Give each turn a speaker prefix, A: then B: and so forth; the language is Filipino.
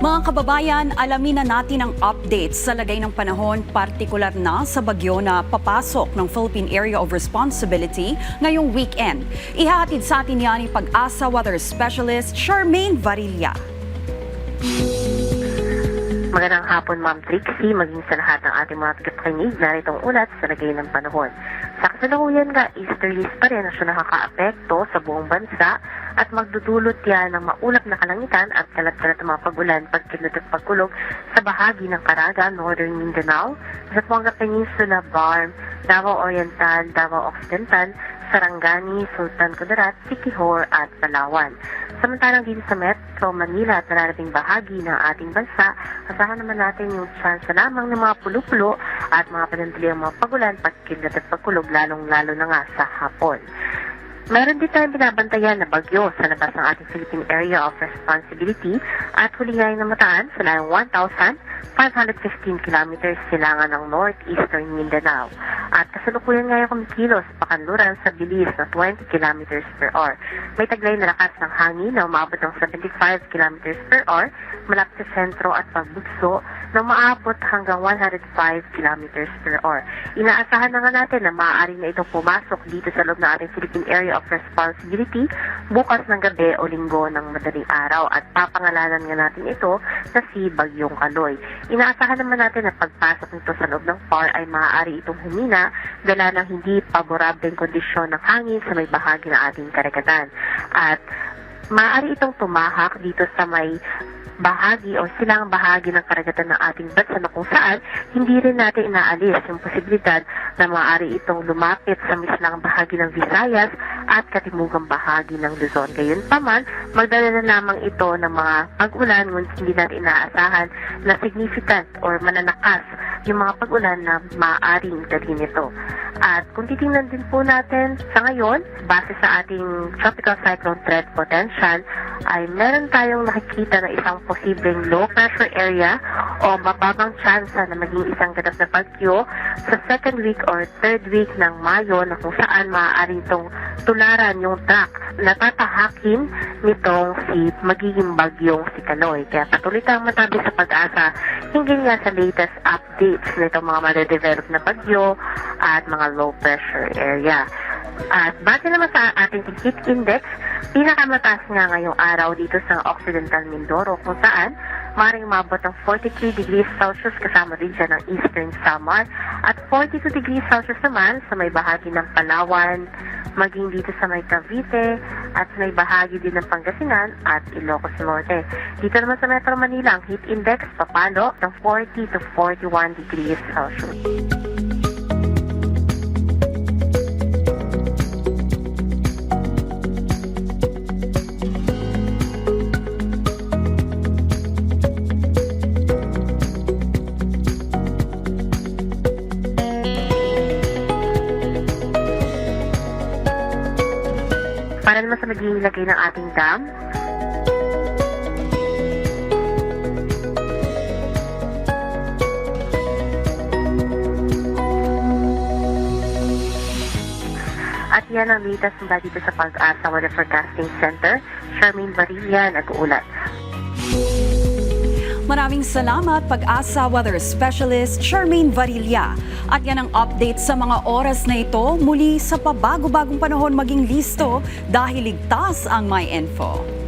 A: Mga kababayan, alamin na natin ang updates sa lagay ng panahon, partikular na sa bagyo na papasok ng Philippine Area of Responsibility ngayong weekend. Ihahatid sa atin yan ni Pag-asa Weather Specialist Charmaine Varilla.
B: Magandang hapon, Ma'am Trixie, maging sa lahat ng ating mga tagapakinig na itong ulat sa lagay ng panahon. Sa kasalukuyan nga, easterlies pa rin na siya nakaka-apekto sa buong bansa at magdudulot yan ng maulap na kalangitan at kalat-kalat ng mga pagulan, pagkilot at pagkulog sa bahagi ng Caraga, Northern Mindanao, Zamboanga Peninsula, Barm, Davao Oriental, Davao Occidental, Sarangani, Sultan Kudarat, Siquijor at Palawan. Samantalang dito sa Metro Manila at nararating bahagi ng ating bansa, asahan naman natin yung chance lamang ng mga pulo-pulo at mga panandaliang mga pagulan, pagkilat at pagkulog, lalong-lalo na nga sa hapon. Meron din tayong binabantayan na bagyo sa labas ng ating Philippine Area of Responsibility at hulingayin na mataan sa layong 1,515 kilometers silangan ng northeastern Mindanao. At kasalukuyan ngayon kumikilos pakanluran sa bilis na 20 kilometers per hour. May taglay na lakas ng hangin na umabot ng 75 kilometers per hour malapit sa sentro at pagbugso na maabot hanggang 105 kilometers per hour. Inaasahan na nga natin na maaari na itong pumasok dito sa loob ng ating Philippine Area of Responsibility bukas ng gabi o linggo ng madaling araw at papangalanan nga natin ito na si Bagyong Kaloy. Inaasahan naman natin na pagpasok nito sa loob ng PAR ay maaari itong humina dala ng hindi paborableng kondisyon ng hangin sa may bahagi ng ating karagatan. At maaari itong tumahak dito sa may bahagi o silang bahagi ng karagatan ng ating bansa na kung saan hindi rin natin inaalis yung posibilidad na maaari itong lumapit sa mislang bahagi ng Visayas at katimugang bahagi ng Luzon. Gayunpaman, magdala na lamang ito ng mga pag-ulan ngunit hindi natin inaasahan na significant or mananakas yung mga pag-ulan na maaaring dalhin ito. At kung titingnan din po natin sa ngayon, base sa ating tropical cyclone threat potential, ay meron tayong nakikita na isang posibleng low pressure area o mababang tsansa na maging isang ganap na bagyo sa second week or third week ng Mayo na kung saan maaari itong tularan yung track na tatahakin nitong si magiging bagyong si Kaloy. Kaya patuloy tayong matabi sa Pag-asa hinggil nga sa latest updates nitong mga madadevelop na bagyo at mga low pressure area. At base naman sa ating heat index, pinakamataas nga ngayong araw dito sa Occidental Mindoro kung saan maaaring umabot ng 43 degrees Celsius kasama din siya ng Eastern Samar at 42 degrees Celsius naman sa may bahagi ng Palawan, maging dito sa may Cavite at sa may bahagi din ng Pangasinan at Ilocos Norte. Dito naman sa Metro Manila, ang heat index papalo ng 40 to 41 degrees Celsius. Para naman sa magiging lagay ng ating dam, at yan ang latest mula dito sa Pag-asa Weather Forecasting Center. Charmaine Varilla, nag-uulat.
A: Maraming salamat, Pag-asa Weather Specialist Charmaine Varilla. At yan ang update sa mga oras na ito muli sa pabago-bagong panahon maging listo dahil ligtas ang MyInfo.